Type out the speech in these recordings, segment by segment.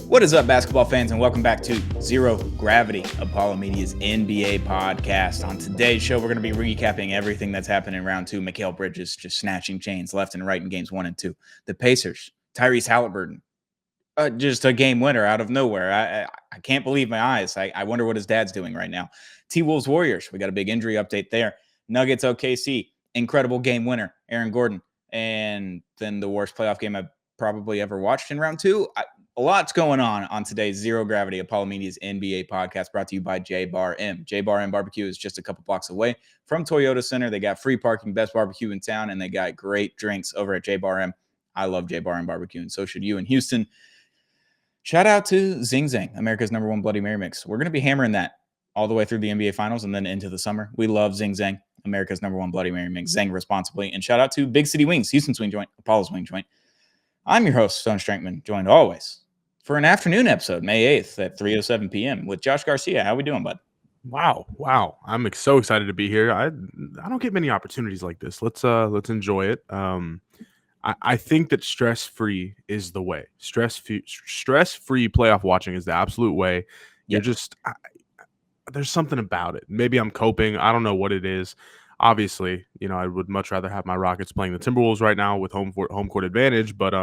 What is up, basketball fans, and welcome back to Zero Gravity, Apollo Media's NBA podcast. On today's show, we're going to be recapping everything that's happened in round two. Mikal Bridges just snatching chains left and right in games 1 and 2. The Pacers, Tyrese Halliburton, just a game winner out of nowhere. I can't believe my eyes. I wonder what his dad's doing right now. T-Wolves Warriors, we got a big injury update there. Nuggets OKC, incredible game winner, Aaron Gordon. And then the worst playoff game I've probably ever watched in round two. A lot's going on today's Zero Gravity Apollo Media's NBA podcast, brought to you by J-Bar M. J-Bar M Barbecue is just a couple blocks away from Toyota Center. They got free parking, best barbecue in town, and they got great drinks over at J-Bar M. I love J-Bar M Barbecue, and so should you in Houston. Shout out to Zing Zang, America's #1 Bloody Mary mix. We're going to be hammering that all the way through the NBA Finals and then into the summer. We love Zing Zang, America's #1 Bloody Mary mix. Zang responsibly. And shout out to Big City Wings, Houston's wing joint, Apollo's wing joint. I'm your host, Stone Strankman, joined always for an afternoon episode, May 8th at 3:07 p.m. with Josh Garcia. How we doing, bud? Wow. I'm so excited to be here. I don't get many opportunities like this. Let's enjoy it. I think that stress-free is the way. Stress-free playoff watching is the absolute way. You're just there's something about it. Maybe I'm coping. I don't know what it is. Obviously, I would much rather have my Rockets playing the Timberwolves right now with home court advantage, but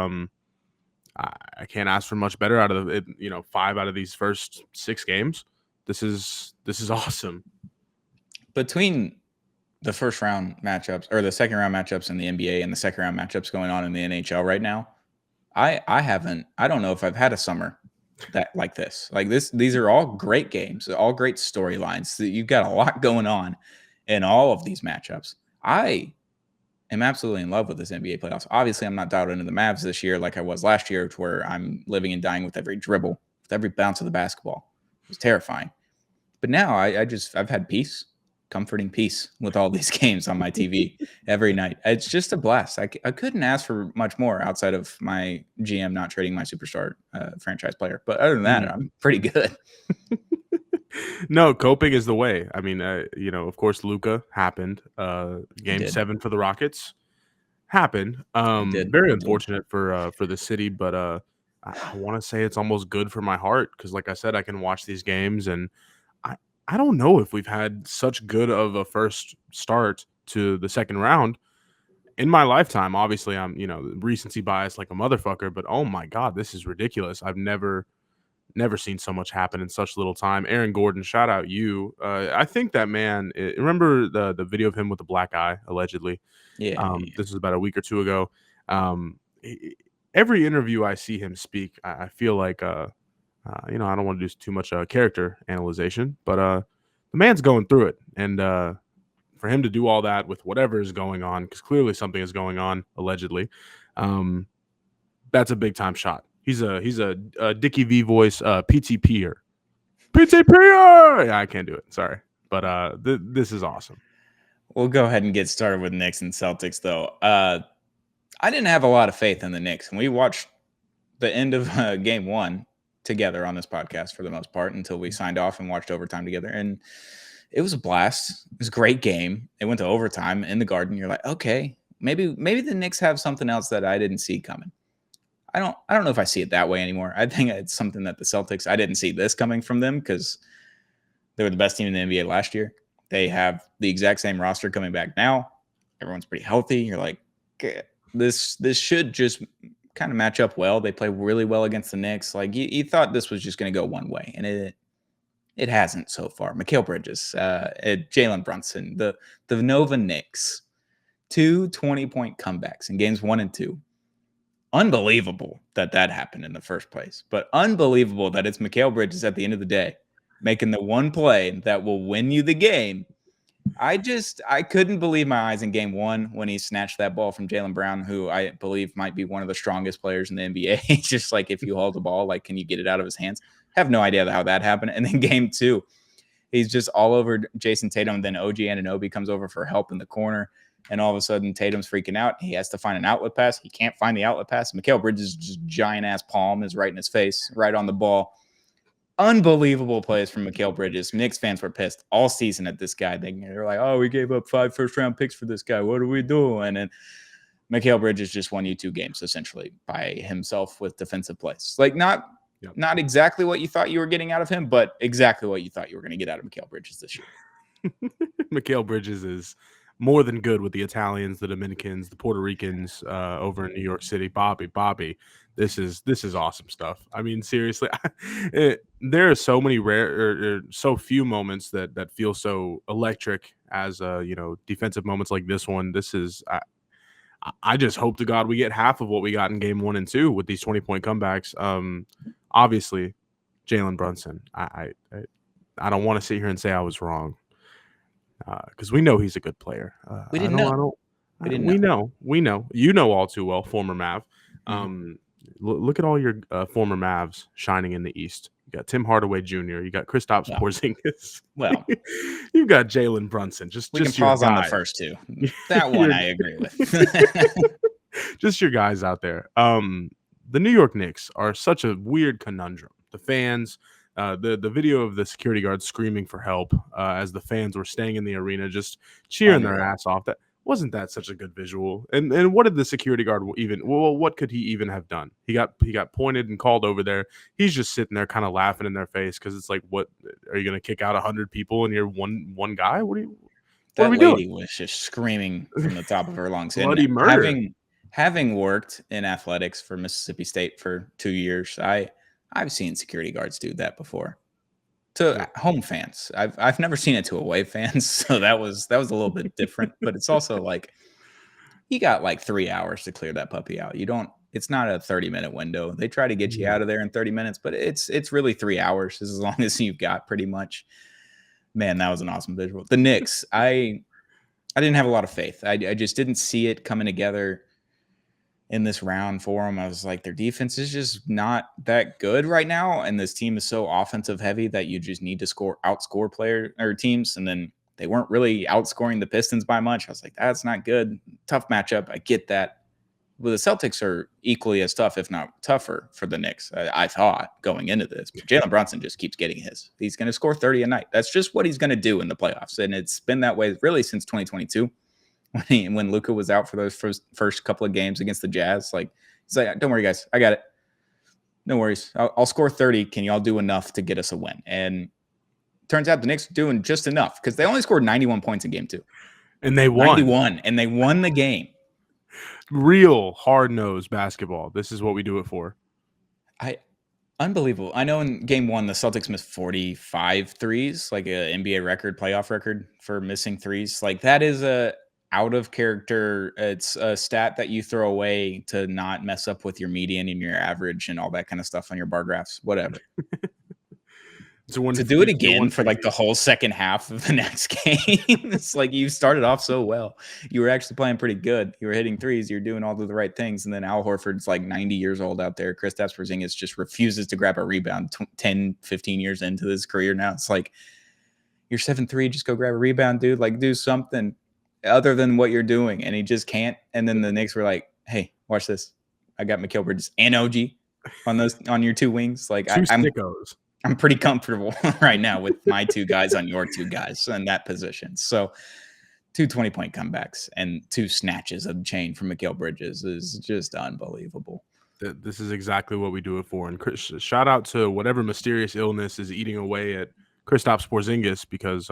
I can't ask for much better out of it. 5 out of these first 6 games. This is awesome. Between the first round matchups or the second round matchups in the NBA and the second round matchups going on in the NHL right now, I don't know if I've had a summer that like this. These are all great games, all great storylines. You've got a lot going on in all of these matchups. I am absolutely in love with this NBA playoffs. Obviously, I'm not dialed into the Mavs this year like I was last year, to where I'm living and dying with every dribble, with every bounce of the basketball. It was terrifying. But now I've had peace, comforting peace with all these games on my TV every night. It's just a blast. I couldn't ask for much more outside of my GM not trading my superstar franchise player. But other than that, I'm pretty good. No, coping is the way. I mean, of course, Luka happened. Game 7 for the Rockets happened. Very unfortunate for the city, but I want to say it's almost good for my heart because, like I said, I can watch these games, and I don't know if we've had such good of a first start to the second round in my lifetime. Obviously, I'm recency bias like a motherfucker, but oh my God, this is ridiculous. I've never seen so much happen in such little time. Aaron Gordon, shout out you. I think that man. Remember the video of him with the black eye, allegedly. Yeah. This was about a week or two ago. Every interview I see him speak, I feel like I don't want to do too much character analyzation, but the man's going through it, and for him to do all that with whatever is going on, because clearly something is going on, allegedly, that's a big time shot. He's a Dickie V voice PTPer. Yeah, I can't do it. Sorry, but this is awesome. We'll go ahead and get started with Knicks and Celtics, though. I didn't have a lot of faith in the Knicks, and we watched the end of game 1 together on this podcast for the most part until we signed off and watched overtime together. And it was a blast. It was a great game. It went to overtime in the Garden. You're like, okay, maybe the Knicks have something else that I didn't see coming. I don't know if I see it that way anymore. I think it's something that the Celtics, I didn't see this coming from them because they were the best team in the NBA last year. They have the exact same roster coming back now. Everyone's pretty healthy. You're like, okay, this should just kind of match up well. They play really well against the Knicks. Like you thought this was just going to go one way, and it hasn't so far. Mikal Bridges, Jalen Brunson, the Nova Knicks, 2 20-point comebacks in games 1 and 2. Unbelievable that happened in the first place, but unbelievable that it's Mikal Bridges at the end of the day making the one play that will win you the game. I couldn't believe my eyes in game 1 when he snatched that ball from Jaylen Brown, who I believe might be one of the strongest players in the NBA. Just like, if you hold the ball, like, can you get it out of his hands? Have no idea how that happened. And then game 2, he's just all over Jason Tatum. Then OG Anunoby comes over for help in the corner. And all of a sudden, Tatum's freaking out. He has to find an outlet pass. He can't find the outlet pass. Mikal Bridges' just giant-ass palm is right in his face, right on the ball. Unbelievable plays from Mikal Bridges. Knicks fans were pissed all season at this guy. They're like, oh, we gave up 5 first-round picks for this guy. What are we doing? And Mikal Bridges just won you 2 games, essentially, by himself with defensive plays. Like, not Yep. Not exactly what you thought you were getting out of him, but exactly what you thought you were going to get out of Mikal Bridges this year. Mikal Bridges is more than good with the Italians, the Dominicans, the Puerto Ricans over in New York City. Bobby, this is awesome stuff. I mean, seriously, there are so many rare or so few moments that feel so electric as defensive moments like this one. This is I just hope to God we get half of what we got in game 1 and 2 with these 20-point comebacks. Obviously, Jalen Brunson. I don't want to sit here and say I was wrong. Because we know he's a good player. We didn't know. We know. You know all too well, former Mav. Look at all your former Mavs shining in the East. You got Tim Hardaway Jr. You got Kristaps Porzingis. Well, you got Jalen Brunson. We can pause on the first two. That one I agree with. Just your guys out there. The New York Knicks are such a weird conundrum. The fans. The video of the security guards screaming for help as the fans were staying in the arena, just cheering their ass off. That wasn't such a good visual. And what did the security guard even? Well, what could he even have done? He got pointed and called over there. He's just sitting there, kind of laughing in their face because it's like, what are you going to kick out 100 people and you're one guy? What are we lady doing? was just screaming from the top of her lungs. Bloody murder. Having worked in athletics for Mississippi State for 2 years, I've seen security guards do that before to home fans. I've never seen it to away fans, so that was a little bit different. But it's also like you got like 3 hours to clear that puppy out. It's not a 30-minute window. They try to get you out of there in 30 minutes, but it's really 3 hours as long as you've got pretty much. Man, that was an awesome visual. The Knicks, I didn't have a lot of faith. I just didn't see it coming together in this round for them. I was like, their defense is just not that good right now. And this team is so offensive heavy that you just need to outscore player or teams. And then they weren't really outscoring the Pistons by much. I was like, that's not good. Tough matchup. I get that. But the Celtics are equally as tough, if not tougher, for the Knicks. I thought going into this. But Jalen Brunson just keeps getting his. He's going to score 30 a night. That's just what he's going to do in the playoffs. And it's been that way really since 2022. When Luka was out for those first couple of games against the Jazz, like he's like, don't worry, guys, I got it. No worries. I'll score 30. Can y'all do enough to get us a win? And turns out the Knicks are doing just enough because they only scored 91 points in game 2. And they won. 91, and they won the game. Real hard-nosed basketball. This is what we do it for. Unbelievable. I know in game 1, the Celtics missed 45 threes, like an NBA record, playoff record for missing threes. Like that is out of character. It's a stat that you throw away to not mess up with your median and your average and all that kind of stuff on your bar graphs, whatever. To do it again for like the whole second half of the next game, it's like you started off so well. You were actually playing pretty good. You were hitting threes. You're doing all of the right things. And then Al Horford's like 90 years old out there. Kristaps Porzingis just refuses to grab a rebound 10, 15 years into his career now. It's like, you're 7'3", just go grab a rebound, dude. Like, do something other than what you're doing. And he just can't. And then the Knicks were like, hey, watch this. I got Mikal Bridges and OG on your 2 wings. Like I'm pretty comfortable right now with my 2 guys on your 2 guys in that position. So 2 20-point comebacks and 2 snatches of the chain from Mikal Bridges is just unbelievable. This is exactly what we do it for. And shout out to whatever mysterious illness is eating away at Kristaps Porzingis because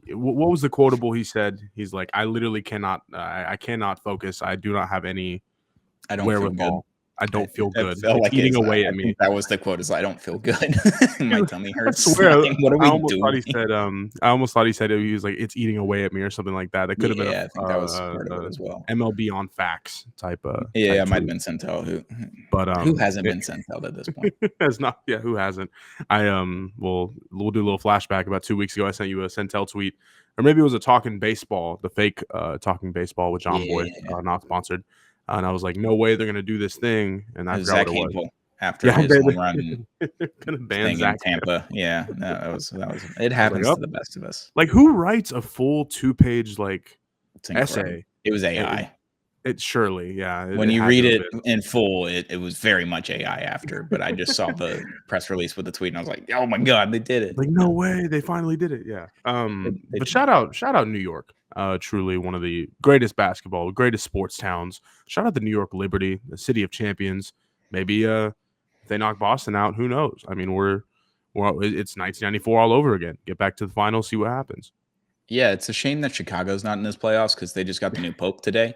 what was the quotable he said? He's like, I literally cannot I cannot focus. I do not have any wherewithal. I don't feel good. It's like eating away at me. That was the quote. Is I don't feel good. My tummy hurts. I swear, what are we doing? I almost thought he said he was like, it's eating away at me or something like that. That could have been. I think that was part of it as well. MLB on facts type. It might have been Centel. Who hasn't been Centel at this point? It's not. Yeah, who hasn't? We'll do a little flashback. About 2 weeks ago, I sent you a Centel tweet, or maybe it was a Talking Baseball, the fake Talking Baseball with John Boy, not sponsored. And I was like, no way they're going to do this thing. And I forgot what it was. After his home run thing in Tampa. Yeah, no, that was. It happens to the best of us. Like, who writes a full 2-page essay? It was AI. It surely, yeah. When you read it in full, it was very much AI after. But I just saw the press release with the tweet, and I was like, oh my god, they did it! Like, no way, they finally did it. Yeah. But shout out New York. Truly one of the greatest greatest sports towns. Shout out the New York Liberty, the city of champions. Maybe If they knock Boston out, who knows? I mean, it's 1994 all over again. Get back to the finals, see what happens. Yeah, it's a shame that Chicago's not in this playoffs because they just got the new pope today.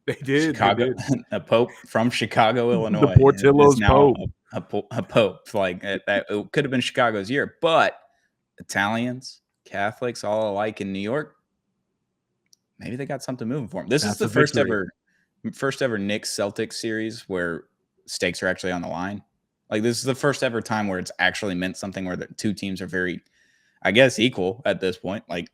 They did. Chicago, a pope from Chicago, The Illinois, is Portillo's now Pope. a pope. Like it could have been Chicago's year, but Italians, Catholics, all alike in New York, maybe they got something moving for them. This is the first ever Knicks Celtics series where stakes are actually on the line. Like this is the first ever time where it's actually meant something, where the two teams are very, I guess, equal at this point. Like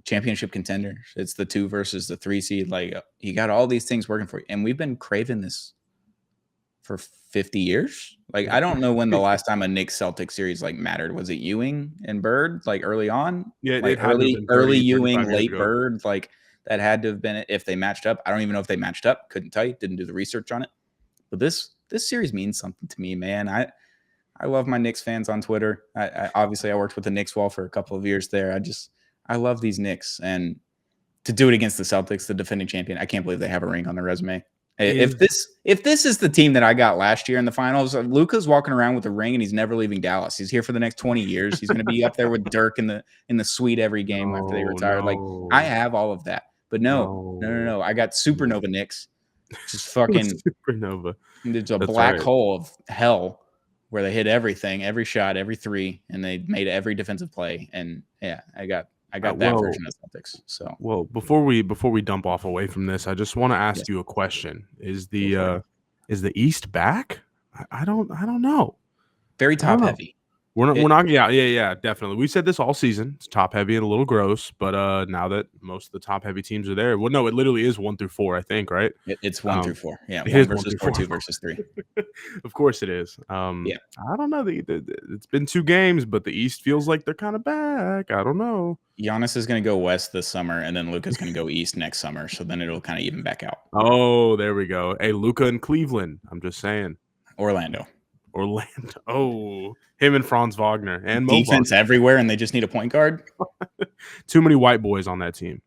championship contenders. It's the 2 versus the 3 seed. Like you got all these things working for you. And we've been craving this for 50 years. Like I don't know when the last time a Knicks Celtics series like mattered. Was it Ewing and Bird like early on? Yeah, like it had to have been 30, early Ewing, 35 years late ago. Bird. Like that had to have been it if they matched up. I don't even know if they matched up. Couldn't tell you. Didn't do the research on it. But this series means something to me, man. I love my Knicks fans on Twitter. I obviously I worked with the Knicks wall for a couple of years there. I love these Knicks, and to do it against the Celtics, the defending champion, I can't believe they have a ring on their resume. If this is the team that I got last year in the finals, Luka's walking around with a ring and he's never leaving Dallas. He's here for the next 20 years. He's going to be up there with Dirk in the suite every game after they retire. Like I have all of that, but no. I got Supernova Knicks, just fucking Supernova. There's a black hole of hell where they hit everything, every shot, every three, and they made every defensive play. And yeah, I got that version of Celtics. So well, before we dump off away from this, I just want to ask you a question. Is the East back? I don't know. Very top heavy. We're not. Yeah, definitely. We said this all season. It's top heavy and a little gross, but now that most of the top heavy teams are there, well, no, it literally is 1 through 4. I think, right? It's 1 through 4. Yeah, 1 versus 4, 2 versus 3. Of course it is. Yeah, I don't know. It's been 2 games, but the East feels like they're kind of back. I don't know. Giannis is going to go west this summer, and then Luka's going to go east next summer. So then it'll kind of even back out. Oh, there we go. Hey, Luka in Cleveland. I'm just saying. Orlando. Oh, him and Franz Wagner and defense everywhere, and they just need a point guard. Too many white boys on that team.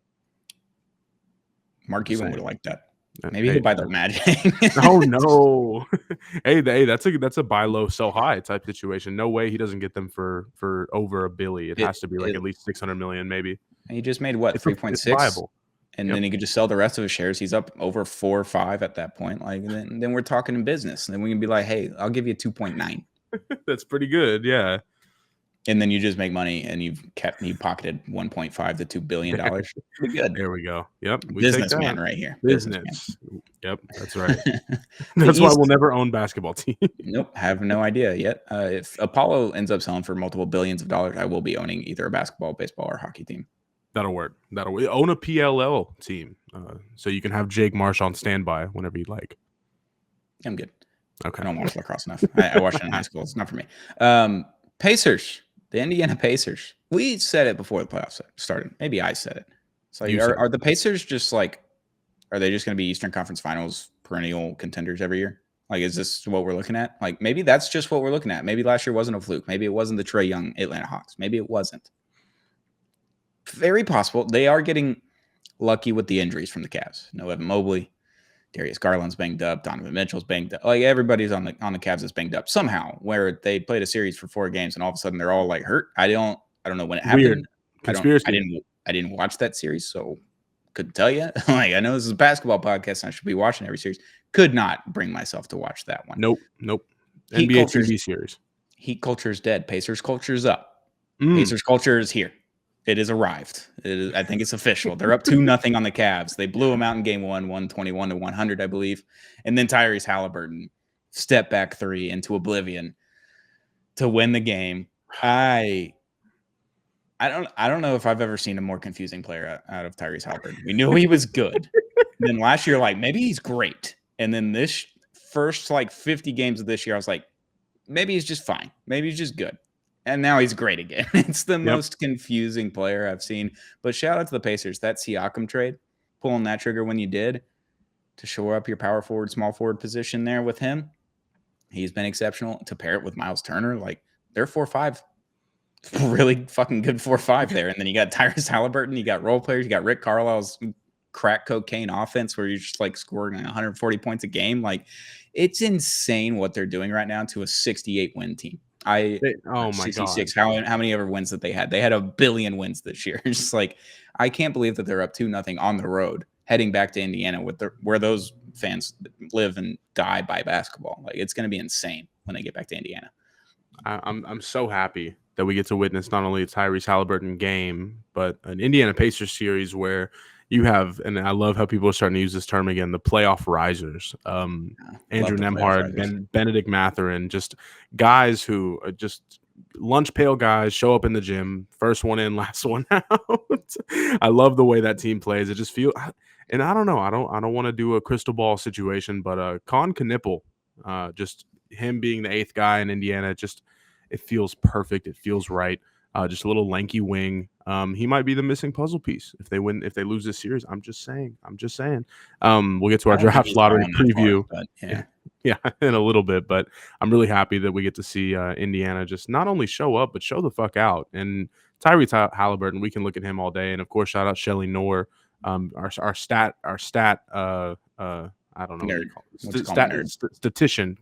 Mark Cuban would have liked that. Maybe he'll buy the Magic. Oh no! hey, that's a buy low, sell high type situation. No way he doesn't get them for over $1 billion. It has to be like at least $600 million, maybe. He just made what 3.6, and then he could just sell the rest of his shares. He's up over 4 or 5 at that point. Like then we're talking in business, and then we can be like, hey, I'll give you 2.9. That's pretty good, yeah. And then you just make money, and you pocketed $1.5 to $2 billion. Pretty good. There we go. Yep, businessman right here. Business. Yep, that's right. That's why we'll never own basketball team. Nope, have no idea yet. If Apollo ends up selling for multiple billions of dollars, I will be owning either a basketball, baseball, or hockey team. That'll work. Own a PLL team, so you can have Jake Marsh on standby whenever you'd like. I'm good. Okay. I don't watch lacrosse enough. I watched it in high school. It's not for me. Pacers. The Indiana Pacers. We said it before the playoffs started. Maybe I said it. So are the Pacers just like, are they just going to be Eastern Conference Finals perennial contenders every year? Like, is this what we're looking at? Like, maybe that's just what we're looking at. Maybe last year wasn't a fluke. Maybe it wasn't the Trae Young Atlanta Hawks. Maybe it wasn't. Very possible. They are getting lucky with the injuries from the Cavs. No Evan Mobley. Darius Garland's banged up. Donovan Mitchell's banged up. Like everybody's on the Cavs is banged up somehow. Where they played a series for 4 games and all of a sudden they're all like hurt. I don't know when it happened. Weird. Conspiracy. I didn't watch that series, so couldn't tell you. Like I know this is a basketball podcast and I should be watching every series. Could not bring myself to watch that one. Nope. NBA TV series. Heat culture is dead. Pacers culture is up. Pacers culture is here. It has arrived. I think it's official. They're up 2-0 on the Cavs. They blew them out in game 1, 121-100, I believe. And then Tyrese Halliburton step back 3 into oblivion to win the game. I don't know if I've ever seen a more confusing player out of Tyrese Halliburton. We knew he was good. Then last year, like maybe he's great. And then this first like 50 games of this year, I was like, maybe he's just fine. Maybe he's just good. And now he's great again. It's the most confusing player I've seen. But shout out to the Pacers. That Siakam trade, pulling that trigger when you did to shore up your power forward, small forward position there with him. He's been exceptional. To pair it with Miles Turner, like they're 4-5. Really fucking good 4-5 there. And then you got Tyrese Halliburton. You got role players. You got Rick Carlisle's crack cocaine offense where you're just like scoring 140 points a game. Like, it's insane what they're doing right now to a 68 win team. Oh my 66. God. How many ever wins that they had? They had a billion wins this year. It's just like, I can't believe that they're up 2-0 on the road, heading back to Indiana where those fans live and die by basketball. Like, it's going to be insane when they get back to Indiana. I'm so happy that we get to witness not only a Tyrese Halliburton game, but an Indiana Pacers series where you have, and I love how people are starting to use this term again, the playoff risers. Andrew Nembhard, Benedict Mathurin, just guys who are just lunch pail guys, show up in the gym, first one in, last one out. I love the way that team plays. It just feels, and I don't know, I don't want to do a crystal ball situation, but Con Knipple, just him being the 8th guy in Indiana, just it feels perfect. It feels right. Just a little lanky wing. He might be the missing puzzle piece if they lose this series. I'm just saying. We'll get to our draft lottery preview. Yeah, in a little bit. But I'm really happy that we get to see Indiana just not only show up but show the fuck out. And Tyrese Halliburton, we can look at him all day. And of course, shout out Shelly Knorr, our stat. I don't know nerd. What you call it. Statistician.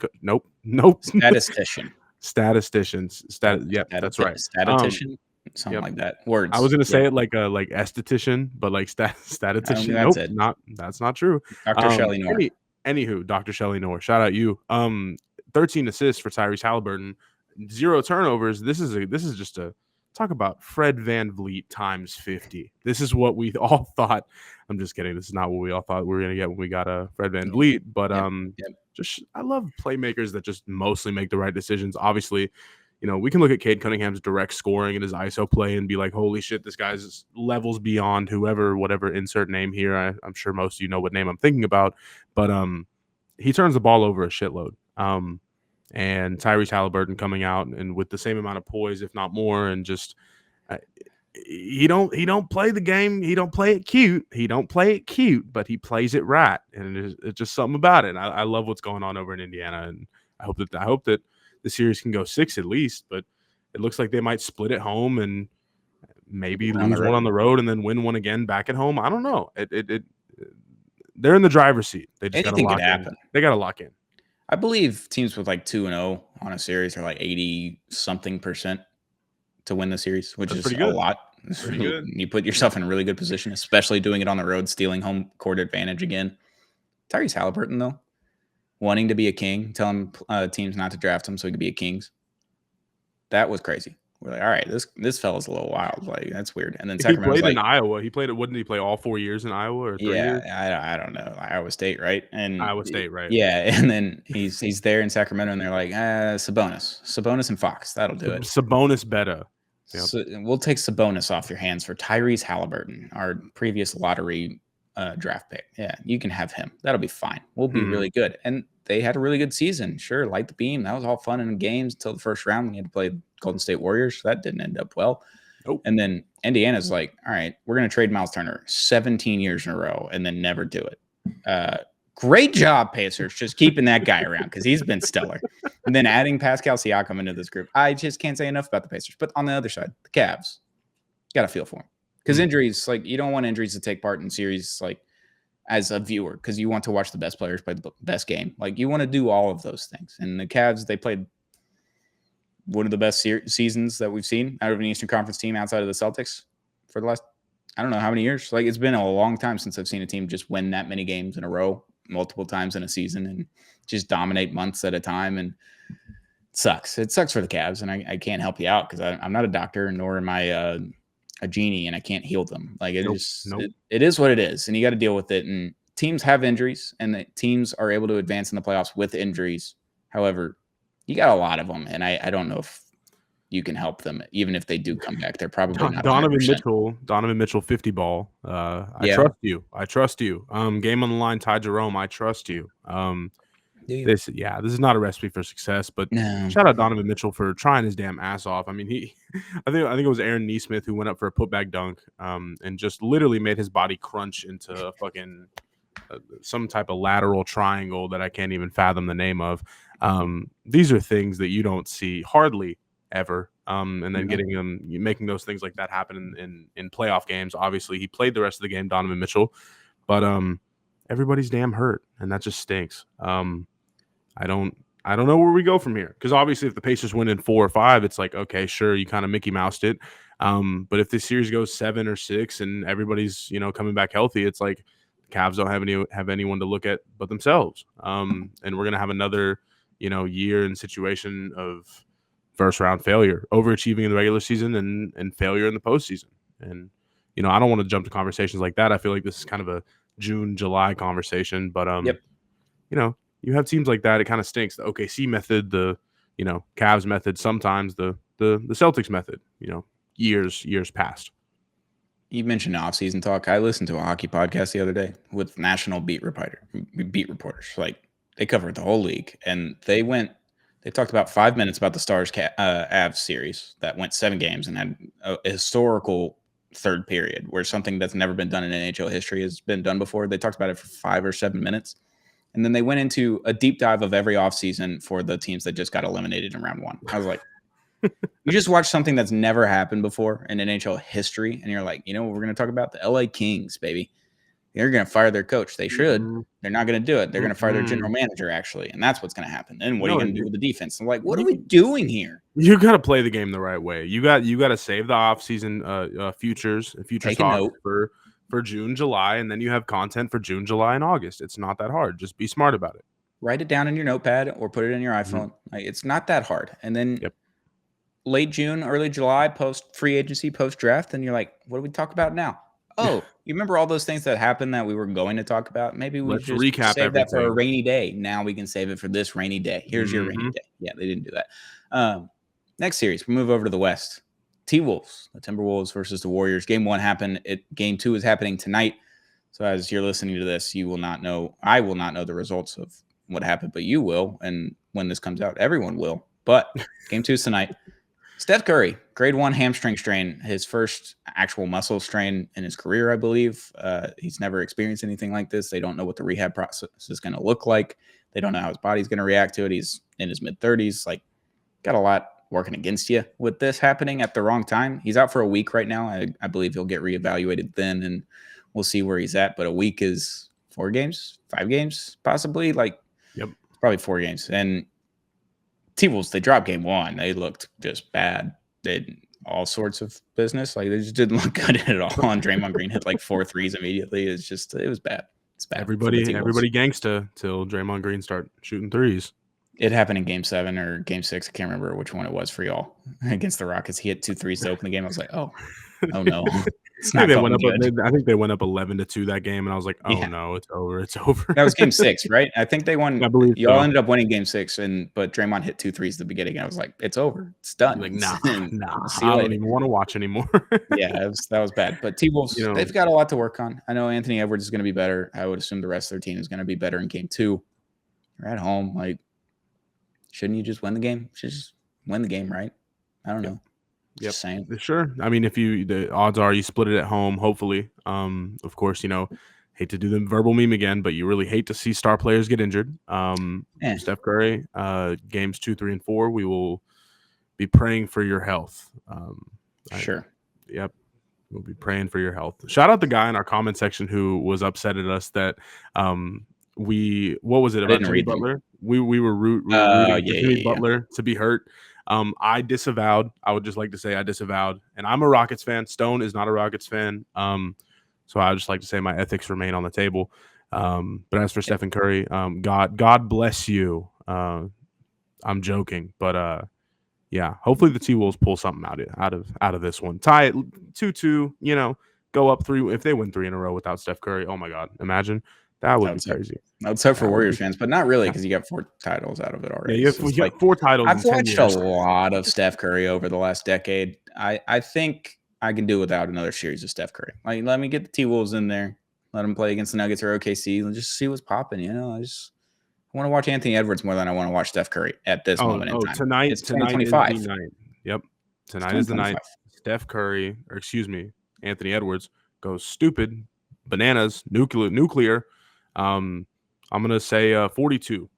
Nope. Statistician. Statisticians. Yep, that's right. Statistician, something like that. Words. I was gonna say it like esthetician, but like statistician. Nope, that's not true. Dr. Shelly Knorr. Anywho, Dr. Shelly Knorr. Shout out you. 13 assists for Tyrese Halliburton, 0 turnovers. This is just a talk about Fred VanVleet times 50. This is what we all thought. I'm just kidding. This is not what we all thought we were gonna get when we got Fred VanVleet. But just I love playmakers that just mostly make the right decisions. Obviously, we can look at Cade Cunningham's direct scoring and his ISO play and be like, holy shit, this guy's levels beyond whatever insert name here. I'm sure most of you know what name I'm thinking about. But he turns the ball over a shitload. And Tyrese Halliburton coming out and with the same amount of poise, if not more, and just he don't play the game. He don't play it cute. But he plays it right, and it's just something about it. I love what's going on over in Indiana, and I hope that the series can go 6 at least. But it looks like they might split at home and maybe lose one on the road and then win one again back at home. I don't know. They're in the driver's seat. They just got to lock in. They got to lock in. I believe teams with like 2-0 on a series are like 80-something% to win the series, which is a lot. You put yourself in a really good position, especially doing it on the road, stealing home court advantage again. Tyrese Halliburton, though, wanting to be a king, telling teams not to draft him so he could be a Kings. That was crazy. We're like, all right, this fella's a little wild. Like, that's weird. And then Sacramento played in Iowa. Wouldn't he play all 4 years in Iowa or 3 years? I don't know. Iowa State, right? Iowa State, right? Yeah, and then he's there in Sacramento, and they're like, Sabonis and Fox. That'll do it. Sabonis better. Yep. So we'll take Sabonis off your hands for Tyrese Halliburton, our previous lottery draft pick. Yeah, you can have him. That'll be fine. We'll be really good. And they had a really good season. Sure, light the beam. That was all fun in games until the first round when you had to play Golden State Warriors. That didn't end up well. Nope. And then Indiana's like, all right, we're going to trade Miles Turner 17 years in a row and then never do it. Great job, Pacers, just keeping that guy around because he's been stellar. And then adding Pascal Siakam into this group. I just can't say enough about the Pacers. But on the other side, the Cavs, got to feel for them. Because injuries, like, you don't want injuries to take part in series, like, as a viewer, because you want to watch the best players play the best game. Like, you want to do all of those things. And the Cavs, they played one of the best seasons that we've seen out of an Eastern Conference team outside of the Celtics for the last, I don't know how many years. Like, it's been a long time since I've seen a team just win that many games in a row multiple times in a season and just dominate months at a time. And it sucks. It sucks for the Cavs, and I can't help you out because I'm not a doctor, nor am I a genie, and I can't heal them. Like, it it is what it is, and you got to deal with it. And teams have injuries, and the teams are able to advance in the playoffs with injuries. However, you got a lot of them, and I don't know if you can help them, even if they do come back. They're probably not 100%. Donovan Mitchell, 50 ball. I trust you. Game on the line, Ty Jerome. I trust you. This is not a recipe for success, but shout out Donovan Mitchell for trying his damn ass off. I mean, I think it was Aaron Nesmith who went up for a putback dunk, and just literally made his body crunch into a fucking some type of lateral triangle that I can't even fathom the name of. These are things that you don't see hardly ever. And then making those things like that happen in playoff games. Obviously, he played the rest of the game, Donovan Mitchell. But everybody's damn hurt, and that just stinks. I don't know where we go from here, because obviously if the Pacers win in 4 or 5, it's like, okay, sure, you kind of Mickey Moused it. But if this series goes 7 or 6 and everybody's coming back healthy, it's like the Cavs don't have anyone to look at but themselves. And we're gonna have another year and situation of first round failure, overachieving in the regular season and failure in the postseason. And I don't want to jump to conversations like that. I feel like this is kind of a June, July conversation, but Yep. You have teams like that. It kind of stinks. The OKC method, the Cavs method, sometimes the Celtics method. Years past. You mentioned offseason talk. I listened to a hockey podcast the other day with national beat reporters. Like, they covered the whole league, and they talked about 5 minutes about the Stars Avs series that went 7 games and had a historical third period where something that's never been done in NHL history has been done before. They talked about it for 5 or 7 minutes. And then they went into a deep dive of every offseason for the teams that just got eliminated in round 1. I was like, you just watched something that's never happened before in NHL history, and you're like, you know what we're going to talk about? The LA Kings, baby. They're going to fire their coach. They should. Mm-hmm. They're not going to do it. They're going to fire their general manager, actually, and that's what's going to happen. And what are you going to do with the defense? I'm like, what are we doing here? You got to play the game the right way. You got to save the offseason futures talk for June, July, and then you have content for June, July, and August. It's not that hard. Just be smart about it. Write it down in your notepad or put it in your iPhone. Mm-hmm. Like, it's not that hard. And then late June, early July, post free agency, post draft, and you're like, what do we talk about now? Oh, you remember all those things that happened that we were going to talk about? Maybe we just recap save that for a rainy day. Now we can save it for this rainy day. Here's your rainy day. Yeah, they didn't do that. Next series, we move over to the West. T-Wolves, the Timberwolves versus the Warriors. Game 1 happened. Game 2 is happening tonight. So as you're listening to this, you will not know. I will not know the results of what happened, but you will. And when this comes out, everyone will. But Game 2 is tonight. Steph Curry, grade 1 hamstring strain, his first actual muscle strain in his career, I believe. He's never experienced anything like this. They don't know what the rehab process is going to look like. They don't know how his body's going to react to it. He's in his mid-30s. Like, got a lot working against you with this happening at the wrong time. He's out for a week right now. I believe he'll get reevaluated then, and we'll see where he's at. But a week is 4 games, 5 games, possibly. Like, probably 4 games. And T-Wolves, they dropped game 1. They looked just bad. They did all sorts of business. Like, they just didn't look good at all. And Draymond Green hit like 4 threes immediately. It was bad. It's bad. Everybody gangsta till Draymond Green start shooting threes. It happened in game 7 or game 6. I can't remember which one it was for y'all against the Rockets. He hit 2 threes to open the game. I was like, oh no. I think they went up 11-2 that game, and I was like, oh no, it's over. It's over. That was game 6, right? I think they won. I believe y'all ended up winning game 6, but Draymond hit 2 threes at the beginning. And I was like, it's over. It's done. Like, nah. I don't even want to watch anymore. Yeah, that was bad. But T-Wolves, they've got a lot to work on. I know Anthony Edwards is going to be better. I would assume the rest of their team is going to be better in game 2. You're at home. Like, shouldn't you just win the game? Should just win the game, right? I don't know. Just saying. Sure. I mean, the odds are you split it at home, hopefully. Of course, hate to do the verbal meme again, but you really hate to see star players get injured. Steph Curry, games 2, 3, and 4, we will be praying for your health. Sure. Yep. We'll be praying for your health. Shout out the guy in our comment section who was upset at us that what was it about Jimmy Butler? We were rooting for Jimmy Butler to be hurt. I disavowed. I would just like to say I disavowed. And I'm a Rockets fan. Stone is not a Rockets fan. So I would just like to say my ethics remain on the table. But as for Stephen Curry, God bless you. I'm joking, but hopefully the T-Wolves pull something out of this one. Tie it 2-2. Go up 3 if they win 3 in a row without Steph Curry. Oh my God, imagine. That would be crazy. I would say for Warriors fans, but not really because you got 4 titles out of it already. Yeah, you got 4 titles. I've watched a lot of Steph Curry over the last decade. I think I can do without another series of Steph Curry. Like, let me get the T-Wolves in there. Let them play against the Nuggets or OKC. And just see what's popping. I want to watch Anthony Edwards more than I want to watch Steph Curry at this moment in time. Tonight is the night. Yep. Tonight is the night. Steph Curry, or excuse me, Anthony Edwards goes stupid, bananas, nuclear. I'm gonna say 42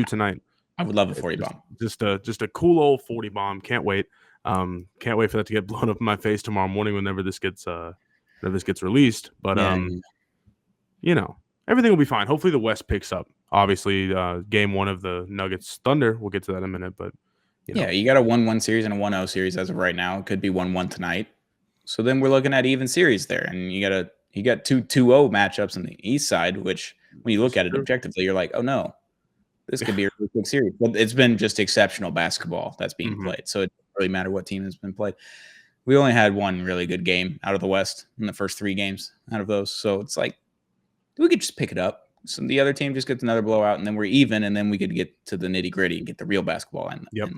tonight. I would love a 40 bomb. Just a cool old 40 bomb. Can't wait. Can't wait for that to get blown up in my face tomorrow morning whenever this gets released. But everything will be fine. Hopefully the West picks up. Obviously, game 1 of the Nuggets Thunder. We'll get to that in a minute, but yeah, you got a 1-1 series and a 1-0 series as of right now. It could be 1-1 tonight. So then we're looking at even series there, and you got two 2-0 matchups on the East side, which when you look at it objectively, you're like, oh no, this could be a really quick series. But it's been just exceptional basketball that's being played, so it doesn't really matter what team has been played. We only had one really good game out of the West in the first 3 games out of those, so it's like we could just pick it up. So the other team just gets another blowout, and then we're even, and then we could get to the nitty gritty and get the real basketball in. Yep.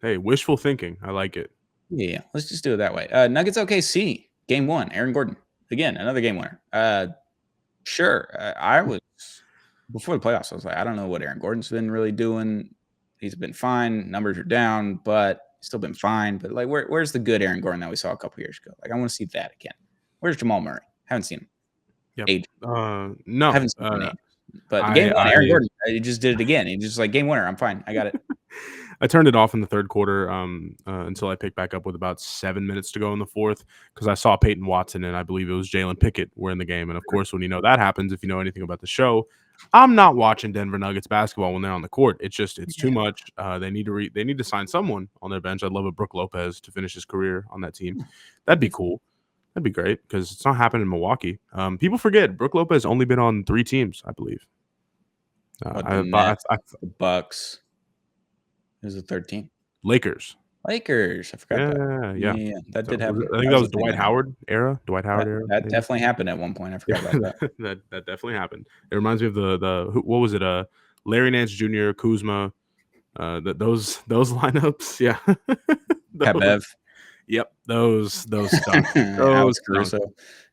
Hey, wishful thinking. I like it. Yeah, let's just do it that way. Nuggets OKC, game 1, Aaron Gordon. Again, another game winner. Sure. I was, before the playoffs, I was like, I don't know what Aaron Gordon's been really doing. He's been fine. Numbers are down, but still been fine. But like, where's the good Aaron Gordon that we saw a couple years ago? Like, I want to see that again. Where's Jamal Murray? Haven't seen him. Yep. No. Haven't seen him. But game 1, Aaron Gordon, he just did it again. He just like, game winner. I'm fine. I got it. I turned it off in the third quarter until I picked back up with about 7 minutes to go in the fourth because I saw Peyton Watson and I believe it was Jalen Pickett were in the game. And of course, when you know that happens, if you know anything about the show, I'm not watching Denver Nuggets basketball when they're on the court. It's too much. They need to sign someone on their bench. I'd love a Brook Lopez to finish his career on that team. That'd be cool. That'd be great because it's not happening in Milwaukee. People forget Brook Lopez only been on 3 teams, I believe. The Bucks. Who's the third team? Lakers. I forgot that. Yeah. That did happen. I think that was Dwight Howard era. That definitely happened at one point. I forgot about that. that definitely happened. It reminds me of the what was it? Larry Nance Jr., Kuzma. Those lineups. Yeah. Bev. Yep. Those stunk. Alex Caruso.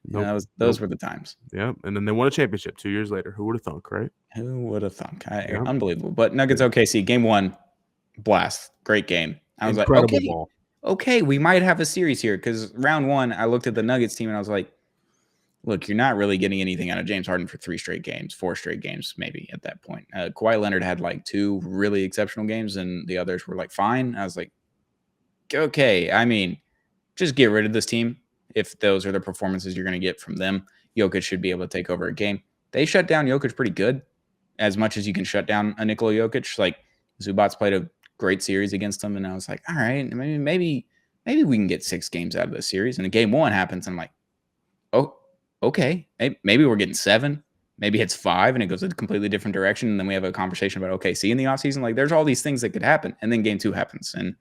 Nope. Those were the times. Yep. And then they won a championship 2 years later. Who would have thunk, right? Who would have thunk? Unbelievable. But Nuggets OKC game 1. Blast. Great game. I was incredible like, ball. Okay, we might have a series here because round 1, I looked at the Nuggets team and I was like, look, you're not really getting anything out of James Harden for 4 straight games, maybe at that point. Kawhi Leonard had like 2 really exceptional games and the others were like fine. I was like, okay, I mean, just get rid of this team. If those are the performances you're going to get from them, Jokic should be able to take over a game. They shut down Jokic pretty good, as much as you can shut down a Nikola Jokic. Like Zubac's played a great series against them, and I was like, all right, maybe we can get 6 games out of this series. And game 1 happens, and I'm like, oh, okay, maybe we're getting 7, maybe it's 5, and it goes a completely different direction. And then we have a conversation about OKC in the offseason. Like, there's all these things that could happen, and then game 2 happens, and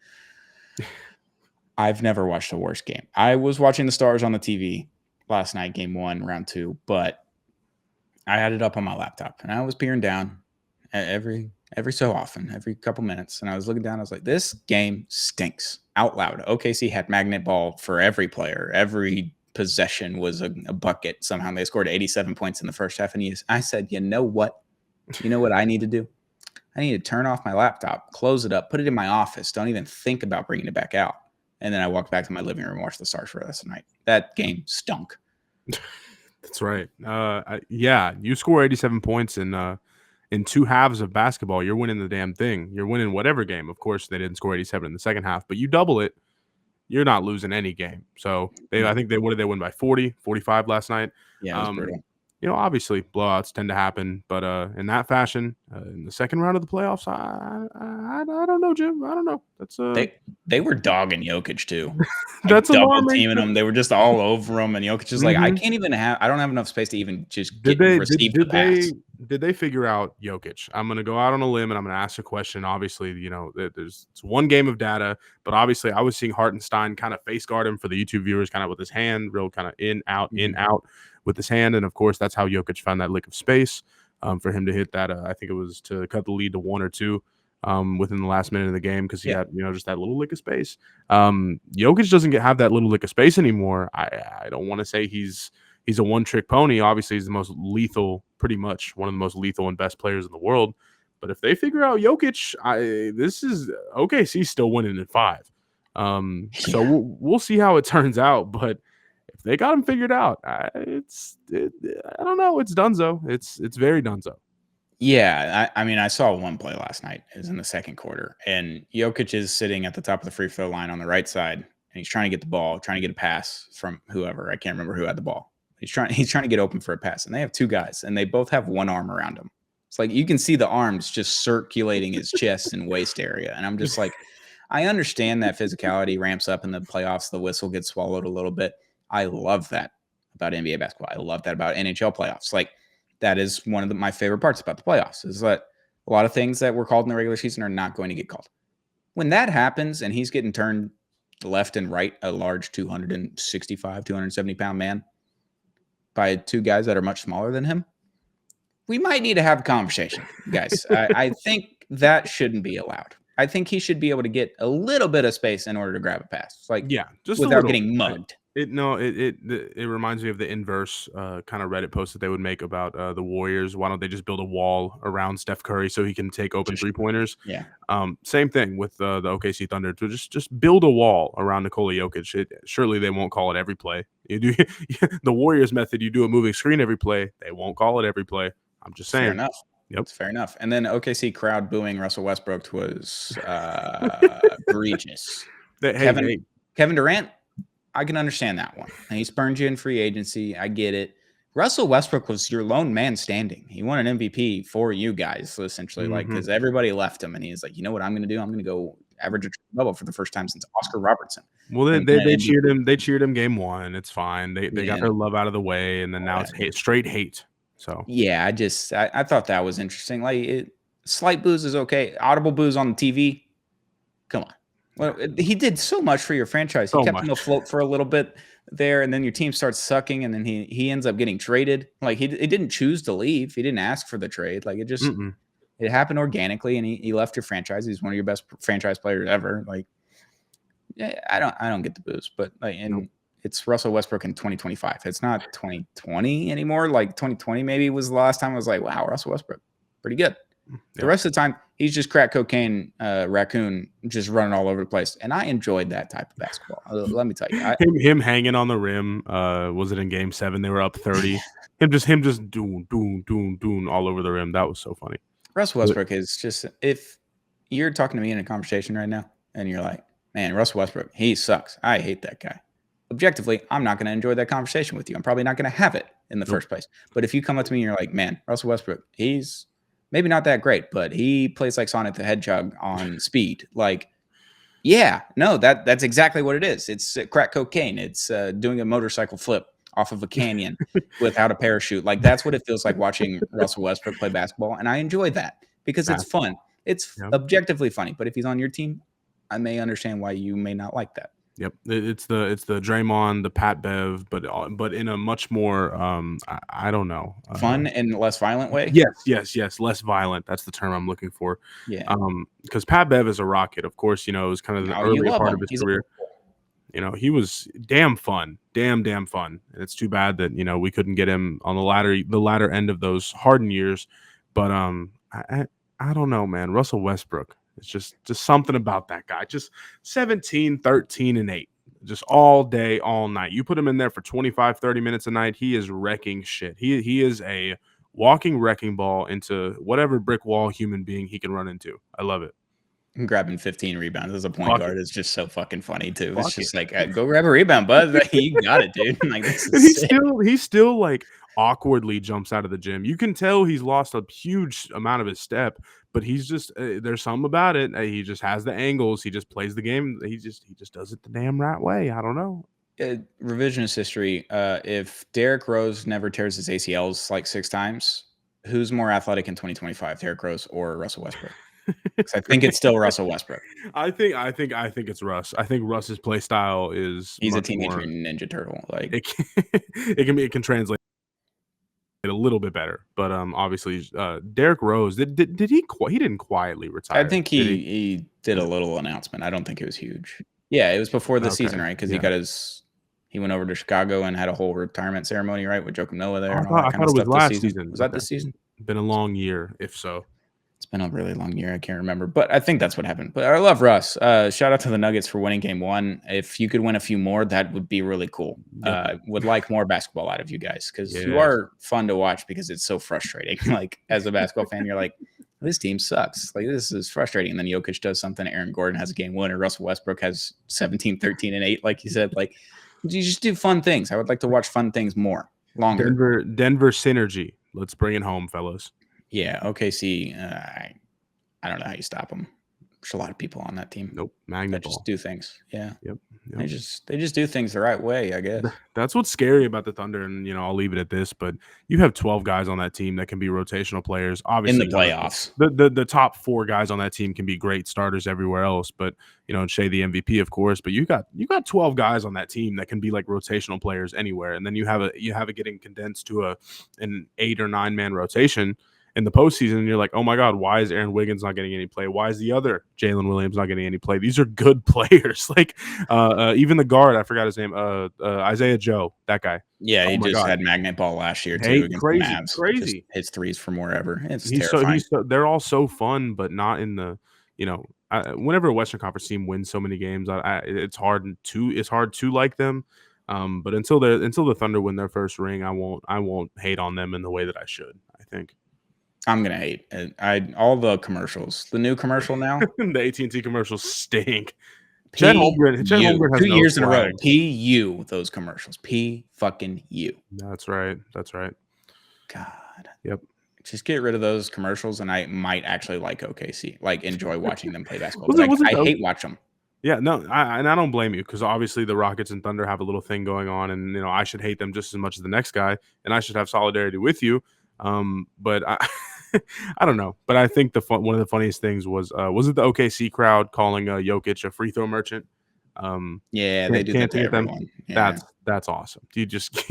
I've never watched a worse game. I was watching the Stars on the TV last night, game 1, round 2, but I had it up on my laptop, and I was peering down every so often, every couple minutes. And I was looking down. I was like, this game stinks out loud. OKC had magnet ball for every player. Every possession was a bucket. Somehow they scored 87 points in the first half. And I said, you know what? You know what I need to do? I need to turn off my laptop, close it up, put it in my office. Don't even think about bringing it back out. And then I walked back to my living room and watched the Stars for the rest of the night. That game stunk. That's right. Yeah, you score 87 points in 2 halves of basketball, you're winning the damn thing. You're winning whatever game. Of course, they didn't score 87 in the second half, but you double it, you're not losing any game. So I think what did they win by 40, 45 last night? Yeah, it was brutal. Obviously blowouts tend to happen, but in that fashion, in the second round of the playoffs, I don't know, Jim. I don't know. That's they were dogging Jokic too. That's double teaming him. They were just all over him, and Jokic is like, I can't even I don't have enough space to even just receive the pass. Did they figure out Jokic? I'm going to go out on a limb and I'm going to ask a question. Obviously, it's 1 game of data, but obviously I was seeing Hartenstein kind of face guard him for the YouTube viewers, kind of with his hand, real kind of in, out with his hand. And of course, that's how Jokic found that lick of space for him to hit that. I think it was to cut the lead to 1 or 2 within the last minute of the game because he had, just that little lick of space. Jokic doesn't have that little lick of space anymore. I don't want to say he's a one-trick pony. Obviously, he's the most lethal, pretty much one of the most lethal and best players in the world. But if they figure out Jokic, this is OKC still winning in 5. So we'll see how it turns out. But if they got him figured out, I don't know. It's dunzo. It's very dunzo. Yeah, I mean, I saw one play last night. It was in the second quarter, and Jokic is sitting at the top of the free throw line on the right side, and he's trying to get the ball, trying to get a pass from whoever. I can't remember who had the ball. He's trying to get open for a pass, and they have two guys, and they both have one arm around him. It's like you can see the arms just circulating his chest and waist area, and I'm just like, I understand that physicality ramps up in the playoffs. The whistle gets swallowed a little bit. I love that about NBA basketball. I love that about NHL playoffs. Like that is one of my favorite parts about the playoffs is that a lot of things that were called in the regular season are not going to get called. When that happens and he's getting turned left and right, a large 265, 270-pound man by two guys that are much smaller than him, we might need to have a conversation, guys. I think that shouldn't be allowed. I think he should be able to get a little bit of space in order to grab a pass, like just without getting mugged. It reminds me of the inverse kind of Reddit post that they would make about the Warriors. Why don't they just build a wall around Steph Curry so he can take open 3-pointers? Yeah. Same thing with the OKC Thunder. To just build a wall around Nikola Jokic. Surely they won't call it every play. You do the Warriors method. You do a moving screen every play. They won't call it every play. I'm just saying. Fair enough. Yep. It's fair enough. And then OKC crowd booing Russell Westbrook was egregious. Kevin Durant, I can understand that one. And he spurned you in free agency. I get it. Russell Westbrook was your lone man standing. He won an MVP for you guys, essentially, like because everybody left him, and he's like, you know what I'm going to do? I'm going to go average a double for the first time since Oscar Robertson. Well, they cheered him. They cheered him game one. It's fine. They got their love out of the way, and then now it's straight hate. So yeah, I thought that was interesting. Like slight boos is okay. Audible boos on the TV. Come on. Well, he did so much for your franchise. He kept him afloat for a little bit there, and then your team starts sucking, and then he ends up getting traded. Like he didn't choose to leave. He didn't ask for the trade. Like it happened organically, and he left your franchise. He's one of your best franchise players ever. Like, yeah, I don't get the boos, but like, it's Russell Westbrook in 2025. It's not 2020 anymore. Like 2020 maybe was the last time I was like, wow, Russell Westbrook, pretty good. The rest of the time, he's just crack cocaine raccoon just running all over the place. And I enjoyed that type of basketball. Let me tell you. Him hanging on the rim, was it in game 7? They were up 30. him just doing all over the rim. That was so funny. Russell Westbrook is just, if you're talking to me in a conversation right now and you're like, man, Russell Westbrook, he sucks. I hate that guy. Objectively, I'm not going to enjoy that conversation with you. I'm probably not going to have it in the first place. But if you come up to me and you're like, man, Russell Westbrook, he's maybe not that great, but he plays like Sonic the Hedgehog on speed. Like, yeah, no, that's exactly what it is. It's crack cocaine. It's doing a motorcycle flip off of a canyon without a parachute. Like, that's what it feels like watching Russell Westbrook play basketball. And I enjoy that because it's fun. It's objectively funny. But if he's on your team, I may understand why you may not like that. Yep, it's the Draymond, the Pat Bev, but in a much more I don't know, fun and less violent way. Yes, less violent. That's the term I'm looking for. Yeah, because Pat Bev is a rocket. Of course, it was kind of the earlier part of his career. He was damn fun. And it's too bad that we couldn't get him on the latter end of those Harden years. But I don't know, man. Russell Westbrook. It's just something about that guy. Just 17, 13, and 8. Just all day, all night. You put him in there for 25, 30 minutes a night, he is wrecking shit. He is a walking wrecking ball into whatever brick wall human being he can run into. I love it. And grabbing 15 rebounds as a point guard is just so fucking funny too. It's just like, go grab a rebound, bud. You got it, dude. Like, he still like awkwardly jumps out of the gym. You can tell he's lost a huge amount of his step, but he's just there's something about it. He just has the angles. He just plays the game. He just does it the damn right way. I don't know. Revisionist history. If Derrick Rose never tears his ACLs like 6 times, who's more athletic in 2025, Derrick Rose or Russell Westbrook? Because I think it's still Russell Westbrook. I think it's Russ. I think Russ's play style is he's a Teenage Mutant Ninja Turtle. Like it can translate a little bit better, but obviously Derrick Rose did he didn't quietly retire. I think he did a little announcement. I don't think it was huge. Yeah, it was before the season, right? Because he went over to Chicago and had a whole retirement ceremony, right, with Joakim Noah there. I thought it was last season. Was that this season? Been a long year, if so. It's been a really long year. I can't remember, but I think that's what happened. But I love Russ. Shout out to the Nuggets for winning game 1. If you could win a few more, that would be really cool. Would like more basketball out of you guys because you are fun to watch because it's so frustrating. Like as a basketball fan, you're like, this team sucks. Like this is frustrating. And then Jokic does something. Aaron Gordon has a game winner. Russell Westbrook has 17, 13, and 8. Like you said, like you just do fun things. I would like to watch fun things more. Longer. Denver synergy. Let's bring it home, fellas. Yeah, OKC. I don't know how you stop them. There's a lot of people on that team. Nope, magnet that just ball. do things. Yeah. Yep. They just do things the right way, I guess. That's what's scary about the Thunder, and I'll leave it at this. But you have 12 guys on that team that can be rotational players. Obviously, in the playoffs, the top 4 guys on that team can be great starters everywhere else. But Shea the MVP, of course. But you got 12 guys on that team that can be like rotational players anywhere, and then you have it getting condensed to an 8 or 9 man rotation in the postseason, and you're like, oh my God, why is Aaron Wiggins not getting any play? Why is the other Jalen Williams not getting any play? These are good players. Like even the guard, I forgot his name, Isaiah Joe, that guy. Yeah, he just had magnet ball last year too against the Mavs. Crazy. Just hits threes from wherever. It's terrifying. They're all so fun, but not in the whenever a Western Conference team wins so many games, it's hard to like them. But until the Thunder win their first ring, I won't hate on them in the way that I should. I think. I'm gonna hate all the commercials. The new commercial now, the AT&T commercials stink. Chet Holmgren has 2 years in a row. PU those commercials. P fucking U. That's right. God. Yep. Just get rid of those commercials, and I might actually like OKC. Like enjoy watching them play basketball. I hate watch them. Yeah, no, I don't blame you, because obviously the Rockets and Thunder have a little thing going on, and I should hate them just as much as the next guy, and I should have solidarity with you. But I don't know. But I think one of the funniest things was it the OKC crowd calling Jokic a free throw merchant? Yeah, they do that to everyone. Yeah. That's awesome. You just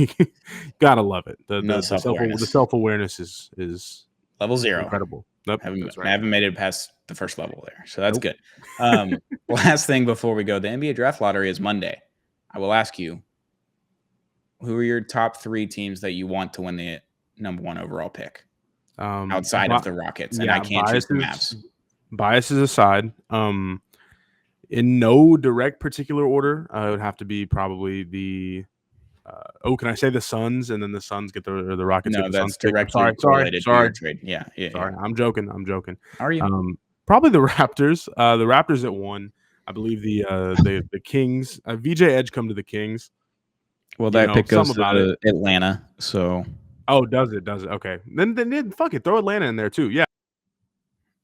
gotta love it. The self-awareness is level 0. Incredible. Nope, I haven't made it past the first level there, so that's good. Last thing before we go, the NBA draft lottery is Monday. I will ask you, who are your top 3 teams that you want to win the number 1 overall pick outside of the Rockets? And I can't choose the Mavs. Biases aside, in no direct particular order, it would have to be probably the can I say the Suns, and then the Suns get the Rockets? No, get the that's Suns directly related to your trade. Yeah. Sorry, I'm joking. How are you? Probably the Raptors. The Raptors at 1. I believe the Kings. VJ Edge come to the Kings. Well, that pick goes to Atlanta. So. Oh, does it? Okay. Then fuck it. Throw Atlanta in there too. Yeah.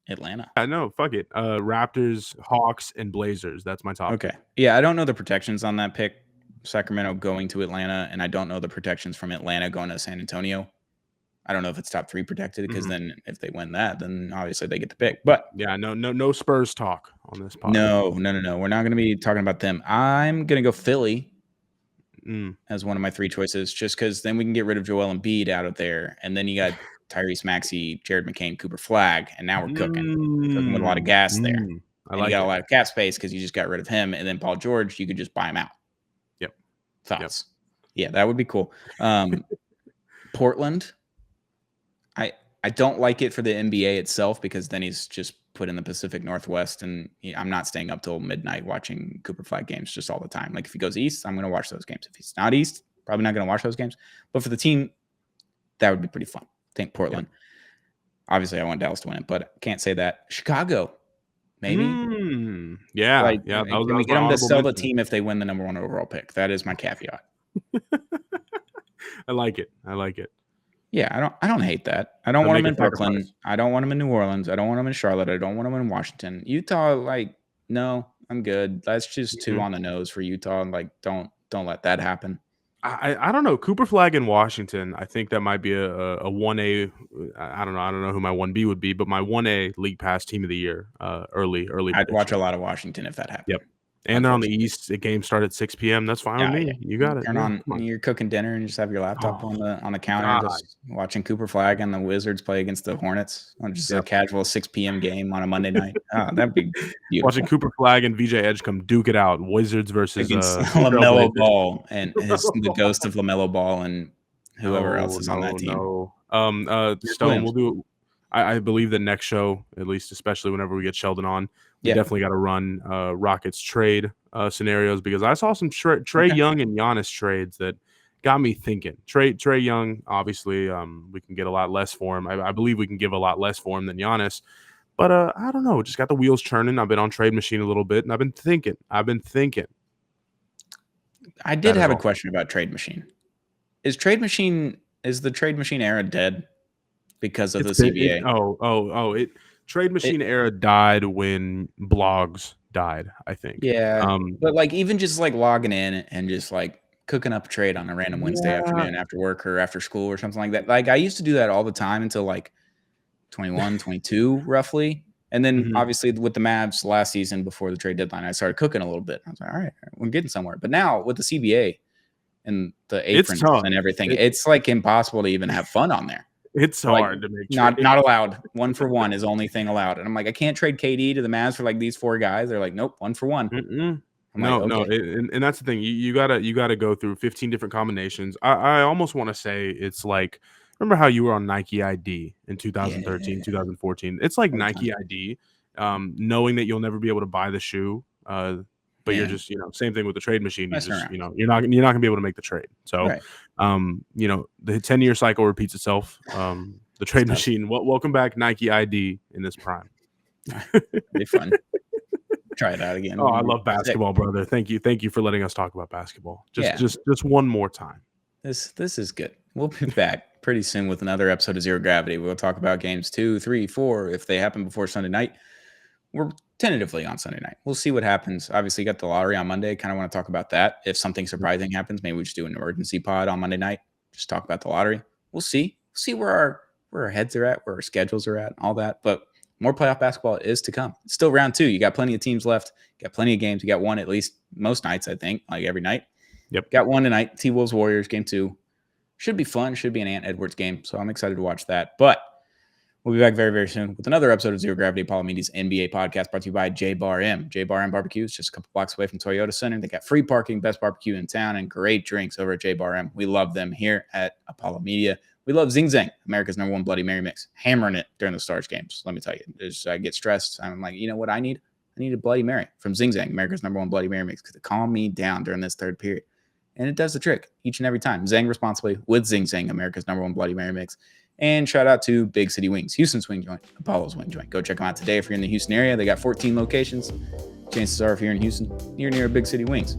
Atlanta. I know. Fuck it. Raptors, Hawks, and Blazers. That's my top. Okay. Yeah, I don't know the protections on that pick. Sacramento going to Atlanta, and I don't know the protections from Atlanta going to San Antonio. I don't know if it's top 3 protected, because then if they win that, then obviously they get the pick. But yeah, no Spurs talk on this podcast. No. We're not going to be talking about them. I'm going to go Philly as one of my 3 choices, just because then we can get rid of Joel Embiid out of there, and then you got Tyrese Maxey, Jared McCain, Cooper Flagg, and now we're cooking with a lot of gas there. And you got a lot of cap space because you just got rid of him, and then Paul George, you could just buy him out. Yep. Thoughts? Yep. Yeah, that would be cool. Portland. I don't like it for the NBA itself, because then he's just put in the Pacific Northwest, and I'm not staying up till midnight watching Cooper Flagg games just all the time. Like if he goes east, I'm going to watch those games. If he's not east, probably not going to watch those games. But for the team, that would be pretty fun. I think Portland. Yeah. Obviously, I want Dallas to win it, but I can't say that. Chicago, maybe. Yeah. Can we get them to sell the team if they win the number 1 overall pick? That is my caveat. I like it. Yeah, I don't hate that. I don't want them in Brooklyn. I don't want them in New Orleans. I don't want them in Charlotte. I don't want them in Washington. Utah, no, I'm good. That's just too on the nose for Utah. Don't let that happen. I don't know. Cooper Flagg in Washington, I think that might be a 1A. I don't know. I don't know who my 1B would be, but my 1A League Pass Team of the Year early. I'd watch a lot of Washington if that happened. Yep. And they're on the East. The game started at 6 p.m. That's fine with me. Yeah. You got it. Turn on. You're cooking dinner and just have your laptop on the counter, just watching Cooper Flagg and the Wizards play against the Hornets on just a casual 6 p.m. game on a Monday night. That'd be beautiful. Watching Cooper Flagg and VJ Edge come duke it out. Wizards versus LaMelo Ball and the ghost of LaMelo Ball and whoever else is on that team. Stone, we'll do. I believe the next show, at least, especially whenever we get Sheldon on, we definitely got to run Rockets trade scenarios, because I saw some Trey Young and Giannis trades that got me thinking. Trey Young, obviously, we can get a lot less for him. I believe we can give a lot less for him than Giannis. But I don't know. Just got the wheels turning. I've been on Trade Machine a little bit, and I've been thinking. I did have a question about Trade Machine. Is the trade machine era dead because of the CBA? Trade machine era died when blogs died, I think. Yeah, but like even just like logging in and just like cooking up a trade on a random Wednesday afternoon after work or after school or something like that. Like I used to do that all the time until like 21, 22 roughly. And then obviously with the Mavs last season before the trade deadline, I started cooking a little bit. I was like, all right, we're getting somewhere. But now with the CBA and the aprons and everything, it's like impossible to even have fun on there. It's hard to make not allowed. 1 for 1 is the only thing allowed. And I'm like, I can't trade KD to the Mavs for like these 4 guys. They're like, nope, 1 for 1. No, and that's the thing. You gotta go through 15 different combinations. I almost want to say it's like, remember how you were on Nike ID in 2013, 2014? It's like Nike ID, knowing that you'll never be able to buy the shoe, but you're just, same thing with the trade machine. You just, you're not gonna be able to make the trade. So, the 10-year cycle repeats itself. The trade machine. Welcome back, Nike ID in this prime. Be fun. Try it out again. Oh, I love basketball, brother. Thank you for letting us talk about basketball. Just one more time. This is good. We'll be back pretty soon with another episode of Zero Gravity. We'll talk about games 2, 3, 4 if they happen before Sunday night. We're tentatively on Sunday night. We'll see what happens. Obviously, you got the lottery on Monday. Kind of want to talk about that. If something surprising happens, maybe we just do an emergency pod on Monday night. Just talk about the lottery. We'll see. We'll see where our heads are at, where our schedules are at, all that. But more playoff basketball is to come. It's still round 2. You got plenty of teams left. You got plenty of games. You got one at least most nights, I think, like every night. Yep. Got one tonight. T-Wolves Warriors game 2. Should be fun. Should be an Ant Edwards game. So I'm excited to watch that. But we'll be back very, very soon with another episode of Zero Gravity, Apollo Media's NBA podcast, brought to you by J-Bar M. J-Bar M Barbecue is just a couple blocks away from Toyota Center. They got free parking, best barbecue in town, and great drinks over at J-Bar M. We love them here at Apollo Media. We love Zing Zang, America's #1 Bloody Mary mix. Hammering it during the Stars games. Let me tell you, I get stressed. I'm like, you know what I need? I need a Bloody Mary from Zing Zang, America's #1 Bloody Mary mix, because it calmed me down during this third period. And it does the trick each and every time. Zang responsibly with Zing Zang, America's #1 Bloody Mary mix. And shout out to Big City Wings, Houston's wing joint, Apollo's wing joint. Go check them out today if you're in the Houston area. They got 14 locations. Chances are, if you're in Houston, you're near Big City Wings.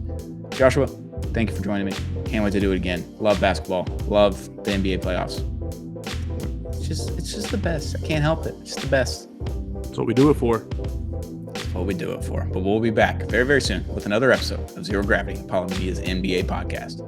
Joshua, thank you for joining me. Can't wait to do it again. Love basketball. Love the NBA playoffs. It's just the best. I can't help it. It's just the best. That's what we do it for. That's what we do it for. But we'll be back very, very soon with another episode of Zero Gravity, Apollo Media's NBA podcast.